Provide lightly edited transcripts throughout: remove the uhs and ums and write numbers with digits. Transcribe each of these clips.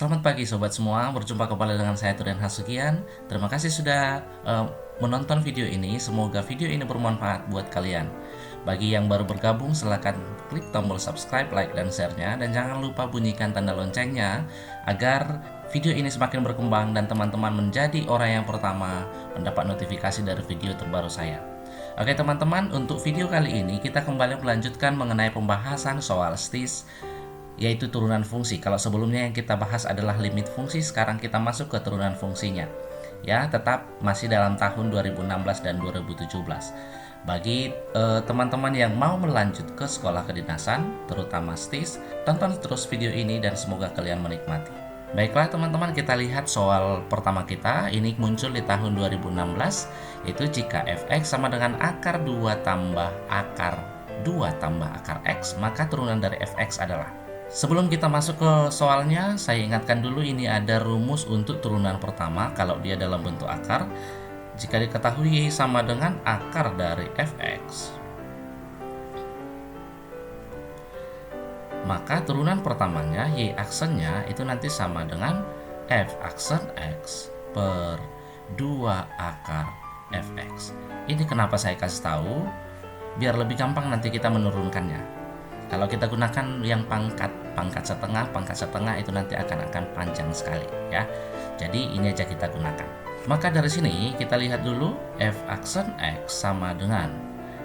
Selamat pagi sobat semua, berjumpa kembali dengan saya Turian Hasugian. Terima kasih sudah menonton video ini, semoga video ini bermanfaat buat kalian. Bagi yang baru bergabung, silahkan klik tombol subscribe, like, dan share-nya. Dan jangan lupa bunyikan tanda loncengnya, agar video ini semakin berkembang dan teman-teman menjadi orang yang pertama mendapat notifikasi dari video terbaru saya. Oke teman-teman, untuk video kali ini kita kembali melanjutkan mengenai pembahasan soal STIS, yaitu turunan fungsi. Kalau sebelumnya yang kita bahas adalah limit fungsi, sekarang kita masuk ke turunan fungsinya. Ya, tetap masih dalam tahun 2016 dan 2017. Bagi teman-teman yang mau melanjut ke sekolah kedinasan, terutama STIS, tonton terus video ini dan semoga kalian menikmati. Baiklah teman-teman, kita lihat soal pertama kita. Ini muncul di tahun 2016, yaitu jika fx sama dengan akar 2 tambah akar 2 tambah akar x, maka turunan dari fx adalah. Sebelum kita masuk ke soalnya, saya ingatkan dulu ini ada rumus untuk turunan pertama kalau dia dalam bentuk akar. Jika diketahui y sama dengan akar dari fx, maka turunan pertamanya y aksennya itu nanti sama dengan f aksen x per 2 akar fx. Ini kenapa saya kasih tahu, biar lebih gampang nanti kita menurunkannya. Kalau kita gunakan yang pangkat setengah itu nanti akan panjang sekali ya. Jadi ini aja kita gunakan. Maka dari sini kita lihat dulu f aksen x sama dengan,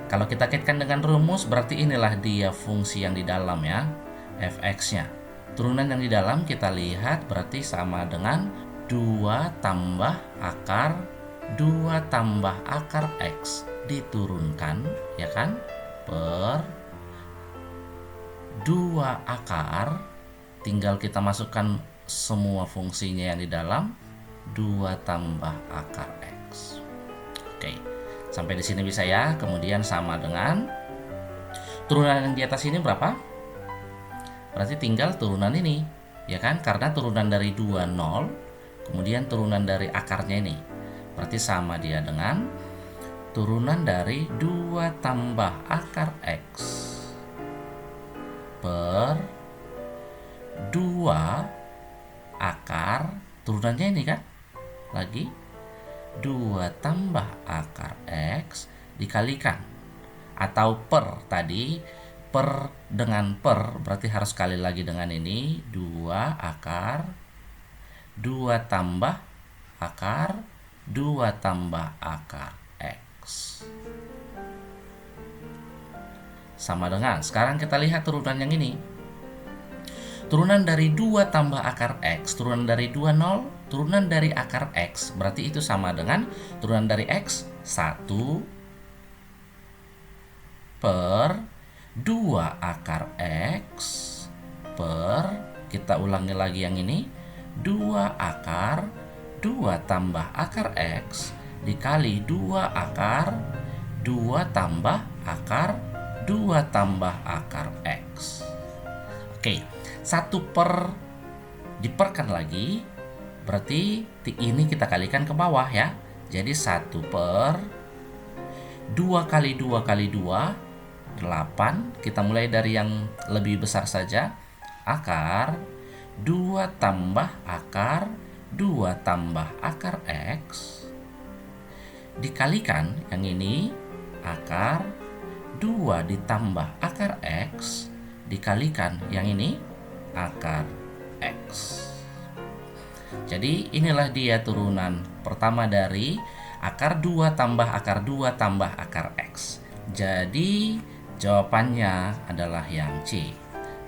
kalau kita kaitkan dengan rumus berarti inilah dia fungsi yang di dalam ya, fx-nya. Turunan yang di dalam kita lihat berarti sama dengan 2 tambah akar 2 tambah akar x diturunkan ya kan, per 2 akar, tinggal kita masukkan semua fungsinya yang di dalam, 2 tambah akar x. Oke, sampai di sini bisa ya. Kemudian sama dengan turunan yang di atas ini berapa? Berarti tinggal turunan ini, ya kan? Karena turunan dari 2 0, kemudian turunan dari akarnya ini. Berarti sama dia dengan turunan dari 2 tambah akar x per 2 akar, turunannya ini kan, lagi 2 tambah akar x dikalikan, atau per tadi, per dengan per berarti harus kali lagi dengan ini, 2 akar 2 tambah akar 2 tambah akar x sama dengan, sekarang kita lihat turunan yang ini. Turunan dari 2 tambah akar x, turunan dari 2 0, turunan dari akar x, berarti itu sama dengan turunan dari x 1 per 2 akar x per, kita ulangi lagi yang ini, 2 akar 2 tambah akar x dikali 2 akar 2 tambah akar 2 tambah akar x. Oke, 1 per diperkan lagi, berarti ini kita kalikan ke bawah ya. Jadi 1 per 2 kali 2 kali 2, 8. Kita mulai dari yang lebih besar saja. Akar 2 tambah akar 2 tambah akar x dikalikan yang ini, akar 2 ditambah akar x dikalikan yang ini, akar x. Jadi inilah dia turunan pertama dari akar 2 tambah akar 2 tambah akar x. Jadi jawabannya adalah yang C.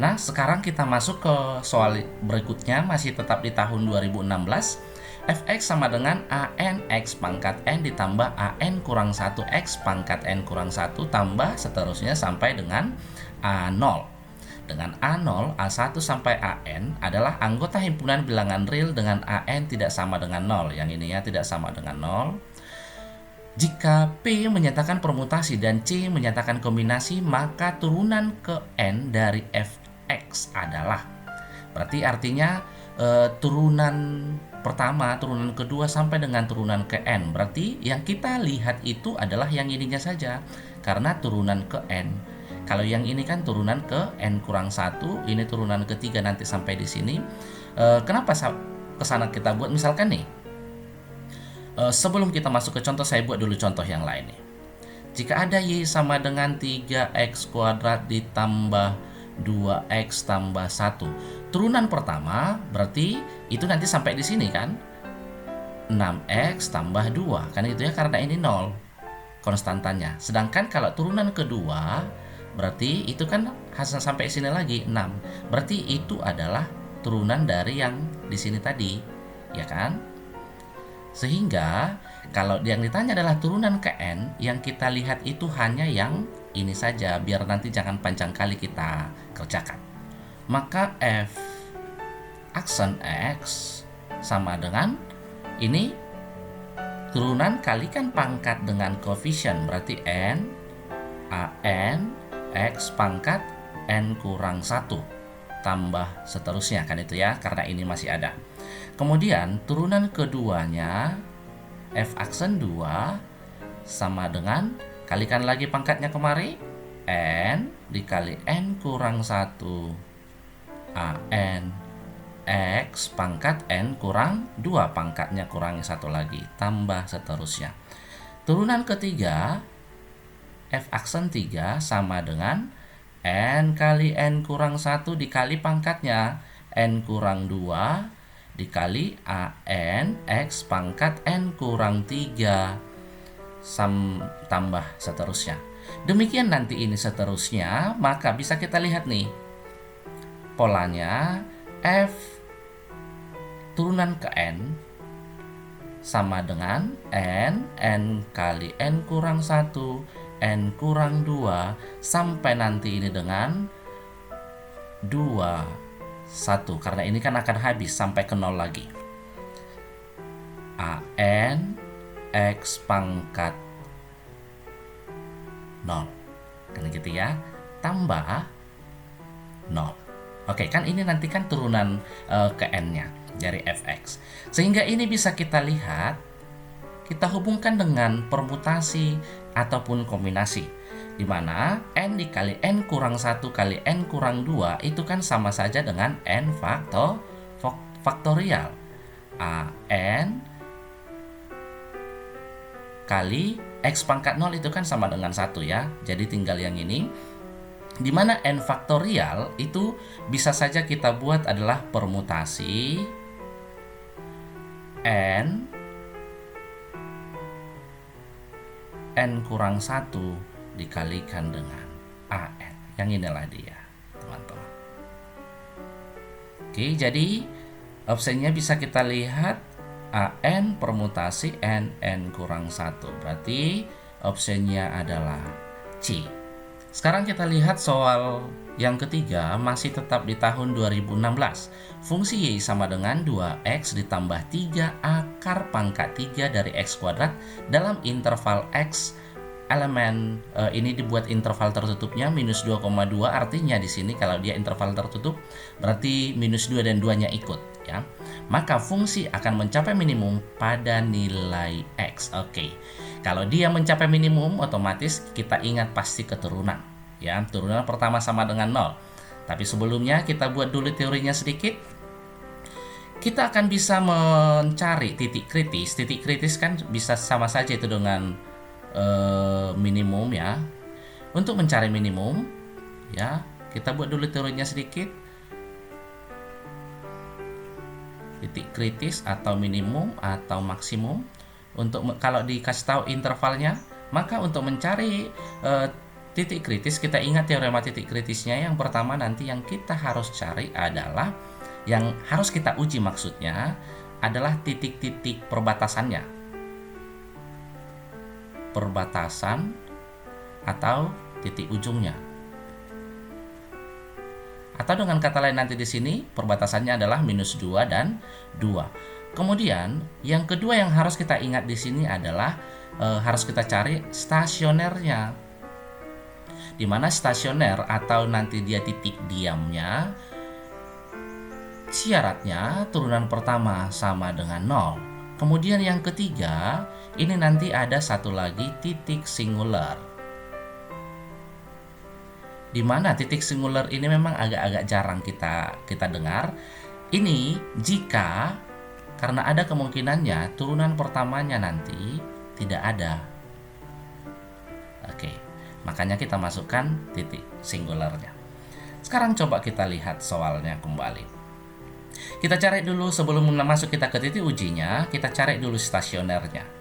Nah, sekarang kita masuk ke soal berikutnya, masih tetap di tahun 2016. Fx sama dengan an x pangkat n ditambah an kurang 1 x pangkat n kurang 1 tambah seterusnya sampai dengan a0. Dengan a0, a1 sampai an adalah anggota himpunan bilangan real dengan an tidak sama dengan 0. Yang ininya tidak sama dengan 0. Jika P menyatakan permutasi dan C menyatakan kombinasi, maka turunan ke n dari fx adalah. Berarti artinya turunan pertama, turunan kedua sampai dengan turunan ke n. Berarti yang kita lihat itu adalah yang ininya saja, karena turunan ke n. Kalau yang ini kan turunan ke n kurang 1, ini turunan ketiga nanti sampai di sini. Kenapa ke sana kita buat? Misalkan nih, sebelum kita masuk ke contoh, saya buat dulu contoh yang lain nih. Jika ada Y sama dengan 3x kuadrat ditambah 2x tambah 1. Turunan pertama berarti itu nanti sampai di sini kan? 6x tambah 2. Kan itu ya, karena ini 0 konstantannya. Sedangkan kalau turunan kedua berarti itu kan hasil sampai sini lagi 6. Berarti itu adalah turunan dari yang di sini tadi, ya kan? Sehingga kalau yang ditanya adalah turunan ke n, yang kita lihat itu hanya yang ini saja, biar nanti jangan panjang kali kita kerjakan. Maka f aksen x sama dengan ini turunan kalikan pangkat dengan koefisien, berarti n an x pangkat n kurang 1 tambah seterusnya, kan itu ya, karena ini masih ada. Kemudian turunan keduanya f aksen 2 sama dengan, kalikan lagi pangkatnya kemari, n dikali n kurang 1 an x pangkat n kurang 2, pangkatnya kurangi 1 lagi, tambah seterusnya. Turunan ketiga f aksen 3 sama dengan n kali n kurang 1 dikali pangkatnya n kurang 2 dikali an x pangkat n kurang 3 tambah seterusnya. Demikian nanti ini seterusnya, maka bisa kita lihat nih polanya, f turunan ke n sama dengan n kali n kurang 1 n kurang 2 sampai nanti ini dengan 2 1, karena ini kan akan habis sampai ke 0 lagi. an x pangkat 0, kan gitu ya, tambah 0. Oke, kan ini nanti kan turunan ke n-nya dari fx. Sehingga ini bisa kita lihat, kita hubungkan dengan permutasi ataupun kombinasi, di mana n dikali n kurang 1 kali n kurang 2 itu kan sama saja dengan n faktorial. an kali x pangkat 0 itu kan sama dengan 1 ya. Jadi tinggal yang ini, di mana n faktorial itu bisa saja kita buat adalah permutasi n kurang 1 dikalikan dengan an. Yang inilah dia, teman-teman. Oke, jadi opsinya bisa kita lihat an permutasi n kurang 1. Berarti opsinya adalah C. Sekarang kita lihat soal yang ketiga, masih tetap di tahun 2016. Fungsi Y sama dengan 2x ditambah 3 akar pangkat 3 dari x kuadrat dalam interval x. Elemen ini dibuat interval tertutupnya minus 2,2, artinya di sini kalau dia interval tertutup berarti minus 2 dan 2-nya ikut ya. Maka fungsi akan mencapai minimum pada nilai x. Oke. Kalau dia mencapai minimum, otomatis kita ingat pasti keturunan ya. Turunan pertama sama dengan 0. Tapi sebelumnya kita buat dulu teorinya sedikit. Kita akan bisa mencari titik kritis. Titik kritis kan bisa sama saja itu dengan minimum ya. Untuk mencari minimum ya, kita buat dulu teorinya sedikit. Titik kritis atau minimum atau maksimum. Untuk kalau dikasih tahu intervalnya, maka untuk mencari titik kritis, kita ingat teorema titik kritisnya. Yang pertama nanti yang kita harus cari adalah, yang harus kita uji maksudnya adalah titik-titik perbatasannya. Perbatasan atau titik ujungnya. Atau dengan kata lain nanti di sini perbatasannya adalah minus 2 dan 2. Kemudian yang kedua yang harus kita ingat di sini adalah harus kita cari stasionernya. Di mana stasioner atau nanti dia titik diamnya, syaratnya turunan pertama sama dengan 0. Kemudian yang ketiga, ini nanti ada satu lagi titik singular. Di mana titik singular ini memang agak-agak jarang kita dengar. Ini jika karena ada kemungkinannya turunan pertamanya nanti tidak ada. Oke, makanya kita masukkan titik singularnya. Sekarang coba kita lihat soalnya kembali. Kita cari dulu sebelum masuk kita ke titik ujinya, kita cari dulu stasionernya.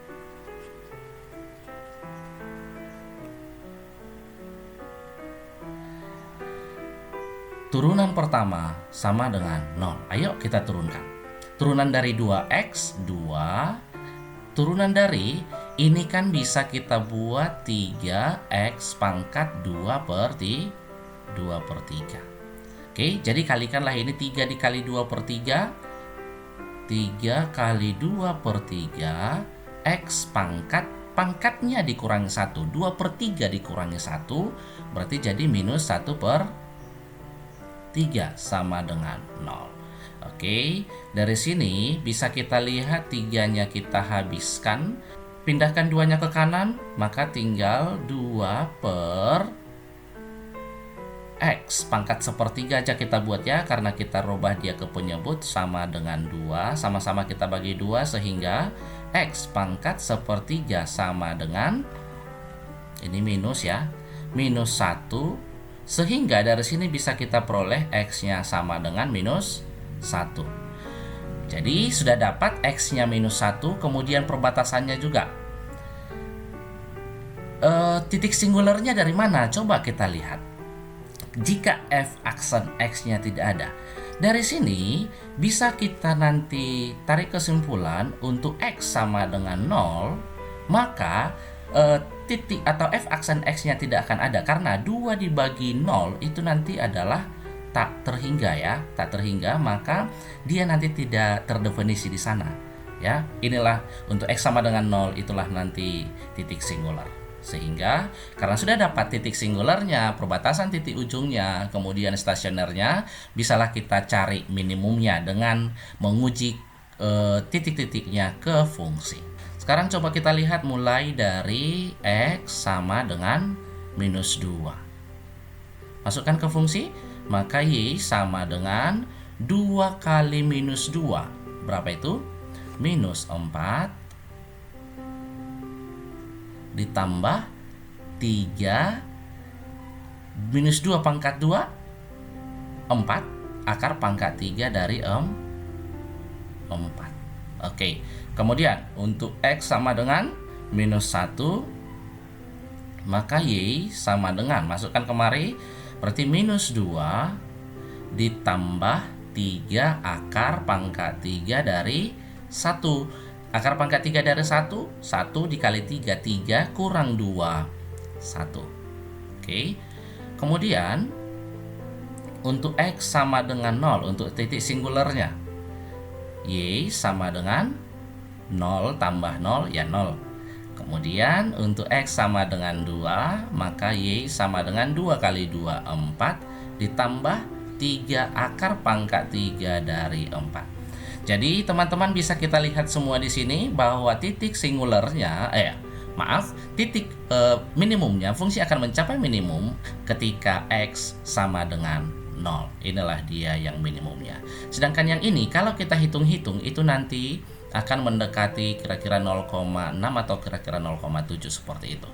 Turunan pertama sama dengan 0. Ayo kita turunkan. Turunan dari 2x, 2. Turunan dari, ini kan bisa kita buat 3x pangkat 2 per 3. Oke, jadi kalikanlah ini 3 dikali 2 per 3. 3 kali 2 per 3. X pangkatnya dikurangi 1. 2 per 3 dikurangi 1. Berarti jadi minus 1 per 3 sama dengan 0. Oke, dari sini bisa kita lihat 3-nya kita habiskan. Pindahkan 2-nya ke kanan, maka tinggal 2 per X. Pangkat sepertiga aja kita buat ya, karena kita rubah dia ke penyebut sama dengan 2. Sama-sama kita bagi 2 sehingga X pangkat sepertiga sama dengan, ini minus ya, minus 1. Sehingga dari sini bisa kita peroleh X-nya sama dengan minus 1. Jadi sudah dapat X-nya minus 1, kemudian perbatasannya juga. Titik singularnya dari mana? Coba kita lihat. Jika f aksen X-nya tidak ada, dari sini bisa kita nanti tarik kesimpulan untuk X sama dengan 0, maka titik atau f aksen X-nya tidak akan ada karena 2 dibagi 0 itu nanti adalah tak terhingga ya, tak terhingga, maka dia nanti tidak terdefinisi di sana ya. Inilah untuk X sama dengan 0, itulah nanti titik singular. Sehingga karena sudah dapat titik singularnya, perbatasan titik ujungnya, kemudian stasionernya, bisalah kita cari minimumnya dengan menguji titik-titiknya ke fungsi. Sekarang coba kita lihat mulai dari X sama dengan minus 2. Masukkan ke fungsi, maka Y sama dengan 2 kali minus 2. Berapa itu? Minus 4 ditambah 3 minus 2 pangkat 2, 4 akar pangkat 3 dari 4. Oke, kemudian untuk X sama dengan minus 1, maka Y sama dengan, masukkan kemari, berarti minus 2 ditambah 3 akar pangkat 3 dari 1. Akar pangkat 3 dari 1, 1 dikali 3, 3 kurang 2, 1. Oke, kemudian untuk X sama dengan 0, untuk titik singularnya, Y sama dengan 0 tambah 0, ya 0. Kemudian untuk X sama dengan 2, maka Y sama dengan 2 kali 2, 4, ditambah 3 akar pangkat 3 dari 4. Jadi teman-teman bisa kita lihat semua di sini bahwa titik singularnya, titik minimumnya, fungsi akan mencapai minimum ketika X sama dengan 0. Inilah dia yang minimumnya. Sedangkan yang ini kalau kita hitung-hitung itu nanti akan mendekati kira-kira 0,6 atau kira-kira 0,7 seperti itu.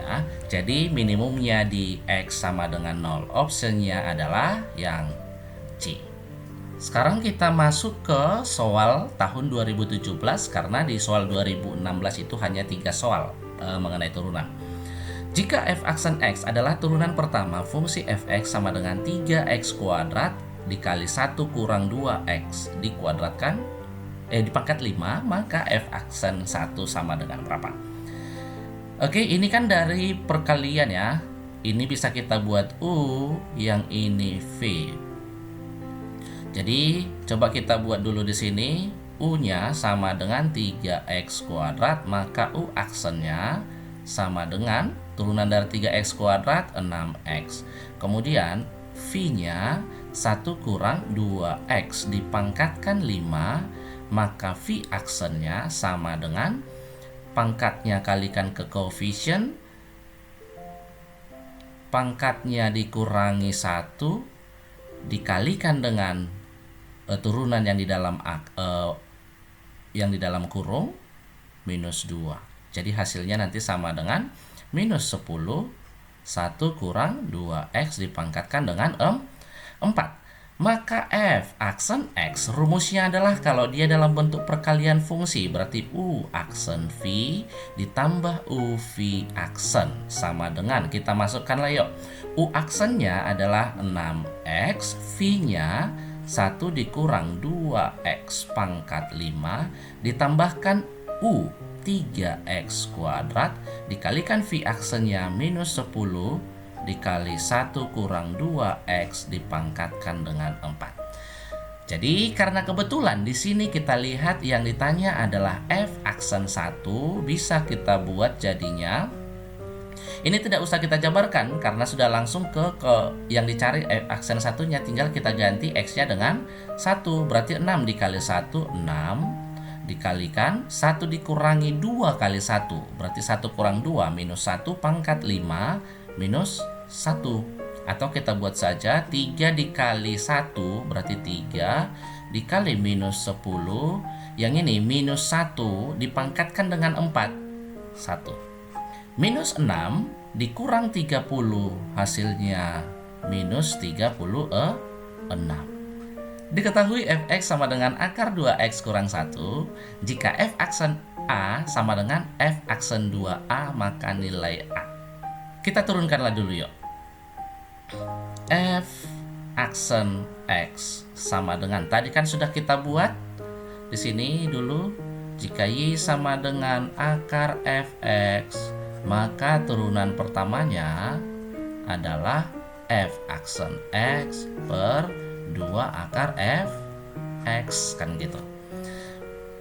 Ya, jadi minimumnya di X sama dengan 0. Optionnya adalah yang C. Sekarang kita masuk ke soal tahun 2017 karena di soal 2016 itu hanya 3 soal mengenai turunan. Jika f aksen X adalah turunan pertama, fungsi fx sama dengan 3x kuadrat dikali 1 kurang 2x dikuadratkan, dipangkat 5, maka f aksen 1 sama dengan berapa? Oke, ini kan dari perkalian ya. Ini bisa kita buat U, yang ini V. Jadi, coba kita buat dulu di sini. U-nya sama dengan 3x kuadrat, maka U aksennya sama dengan turunan dari 3x kuadrat 6x. Kemudian V-nya 1 kurang 2x dipangkatkan 5, maka V aksennya sama dengan pangkatnya kalikan ke koefisien, pangkatnya dikurangi 1 dikalikan dengan turunan yang di dalam kurung minus 2. Jadi hasilnya nanti sama dengan minus 10, 1 kurang 2x dipangkatkan dengan 4. Maka f aksen x rumusnya adalah kalau dia dalam bentuk perkalian fungsi, berarti u aksen v ditambah u v aksen sama dengan, kita masukkanlah yuk, u aksennya adalah 6x, v-nya 1 dikurang 2x pangkat 5 ditambahkan u 3x kuadrat dikalikan v aksennya minus 10 dikali 1 kurang 2x dipangkatkan dengan 4. Jadi karena kebetulan di sini kita lihat yang ditanya adalah f aksen 1, bisa kita buat jadinya ini tidak usah kita jabarkan karena sudah langsung ke yang dicari f aksen 1-nya, tinggal kita ganti x-nya dengan 1. Berarti 6 dikali 1 6 dikalikan 1 dikurangi 2 kali 1, berarti 1 kurang 2 minus 1 pangkat 5 minus 1. Atau kita buat saja 3 dikali 1 berarti 3 dikali minus 10, yang ini minus 1 dipangkatkan dengan 4 1. Minus 6 dikurang 30 hasilnya minus 36. Diketahui fx sama dengan akar 2x kurang 1 jika f aksen a sama dengan f aksen 2a, maka nilai a. Kita turunkanlah dulu yuk. F aksen x sama dengan, tadi kan sudah kita buat di sini dulu, jika y sama dengan akar fx, maka turunan pertamanya adalah f aksen x per 2 akar fx, kan gitu.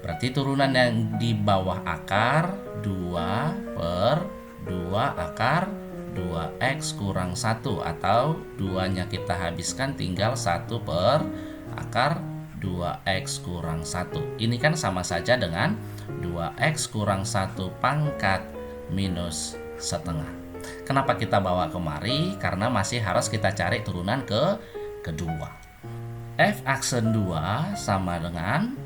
Berarti turunan yang di bawah akar 2 per 2 akar 2x kurang 1, atau 2-nya kita habiskan tinggal 1 per akar 2x kurang 1. Ini kan sama saja dengan 2x kurang 1 pangkat minus setengah. Kenapa kita bawa kemari? Karena masih harus kita cari turunan kedua. F aksen 2 sama dengan,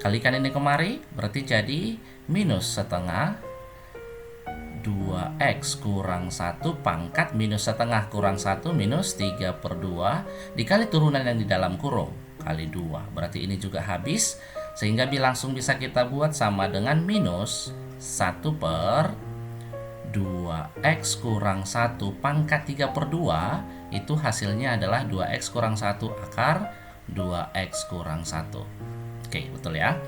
kalikan ini kemari, berarti jadi minus setengah 2x kurang 1 pangkat minus setengah kurang 1 minus 3 per 2 dikali turunan yang di dalam kurung kali 2. Berarti ini juga habis, sehingga langsung bisa kita buat sama dengan minus 1 per 2x kurang 1 pangkat 3 per 2, itu hasilnya adalah 2x kurang 1 akar 2x kurang 1. Oke, betul ya.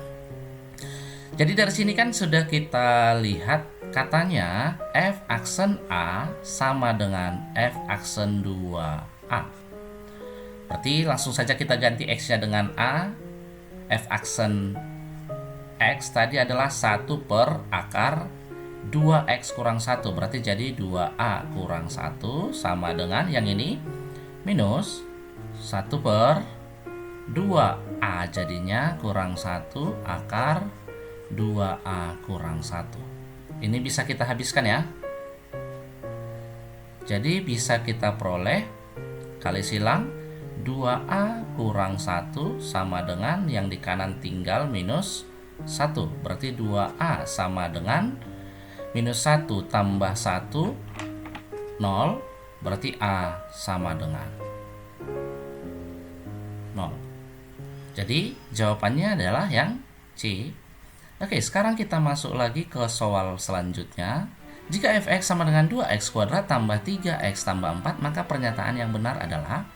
Jadi dari sini kan sudah kita lihat katanya f aksen a sama dengan f aksen 2a. Berarti langsung saja kita ganti x-nya dengan a. F aksen x tadi adalah 1 per akar 2x kurang 1, berarti jadi 2a kurang 1 sama dengan yang ini minus 1 per 2a jadinya kurang 1 akar 2a kurang 1. Ini bisa kita habiskan ya. Jadi bisa kita peroleh kali silang 2a kurang 1 sama dengan yang di kanan tinggal minus 1. Berarti 2a sama dengan minus 1 tambah 1 0, berarti a sama dengan 0. Jadi jawabannya adalah yang C. Oke, sekarang kita masuk lagi ke soal selanjutnya. Jika fx sama dengan 2x kuadrat tambah 3x tambah 4, maka pernyataan yang benar adalah,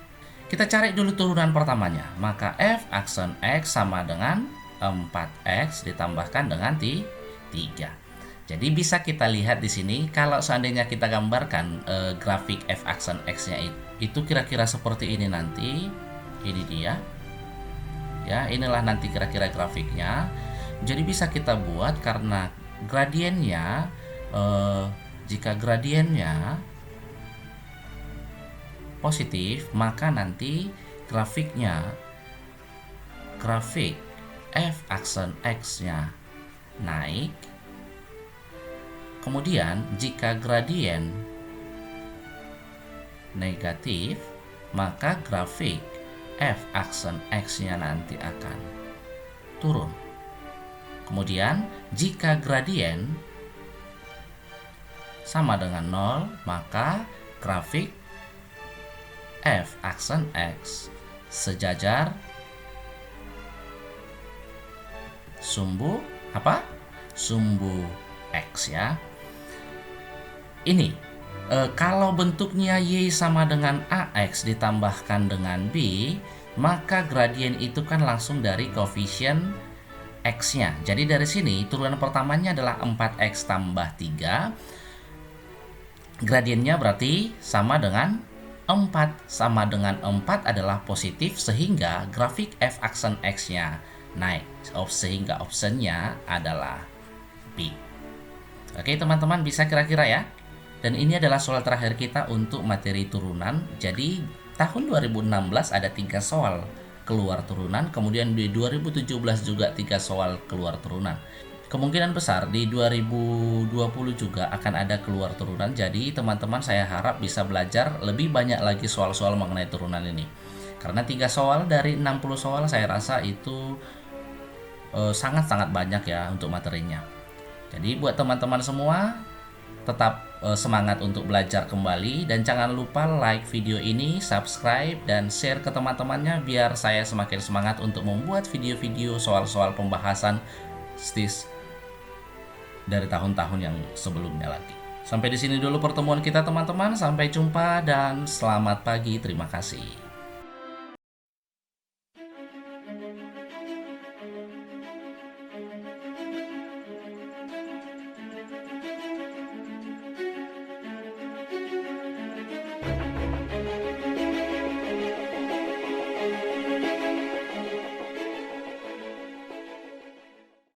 kita cari dulu turunan pertamanya. Maka f aksen x sama dengan 4x ditambahkan dengan 3. Jadi bisa kita lihat di sini, kalau seandainya kita gambarkan grafik f aksen x-nya itu kira-kira seperti ini nanti. Ini dia. Ya, inilah nanti kira-kira grafiknya. Jadi bisa kita buat karena gradiennya, jika gradiennya positif, maka nanti grafik f aksen x-nya naik. Kemudian jika gradien negatif, maka grafik f aksen x-nya nanti akan turun. Kemudian jika gradien sama dengan 0, maka grafik f aksen x sejajar sumbu apa? Sumbu x ya. Ini kalau bentuknya y sama dengan ax ditambahkan dengan b, maka gradien itu kan langsung dari koefisien x-nya. Jadi dari sini turunan pertamanya adalah 4x tambah 3. Gradiennya berarti sama dengan 4. Sama dengan 4 adalah positif, sehingga grafik f aksen x-nya naik. Sehingga optionnya adalah B. Oke teman-teman, bisa kira-kira ya. Dan ini adalah soal terakhir kita untuk materi turunan. Jadi tahun 2016 ada 3 soal keluar turunan, kemudian di 2017 juga 3 soal keluar turunan. Kemungkinan besar di 2020 juga akan ada keluar turunan. Jadi teman-teman, saya harap bisa belajar lebih banyak lagi soal-soal mengenai turunan ini. Karena 3 soal dari 60 soal saya rasa itu sangat-sangat banyak ya untuk materinya. Jadi buat teman-teman semua, tetap semangat untuk belajar kembali, dan jangan lupa like video ini, subscribe, dan share ke teman-temannya biar saya semakin semangat untuk membuat video-video soal-soal pembahasan STIS dari tahun-tahun yang sebelumnya lagi. Sampai di sini dulu pertemuan kita teman-teman, sampai jumpa dan selamat pagi, terima kasih.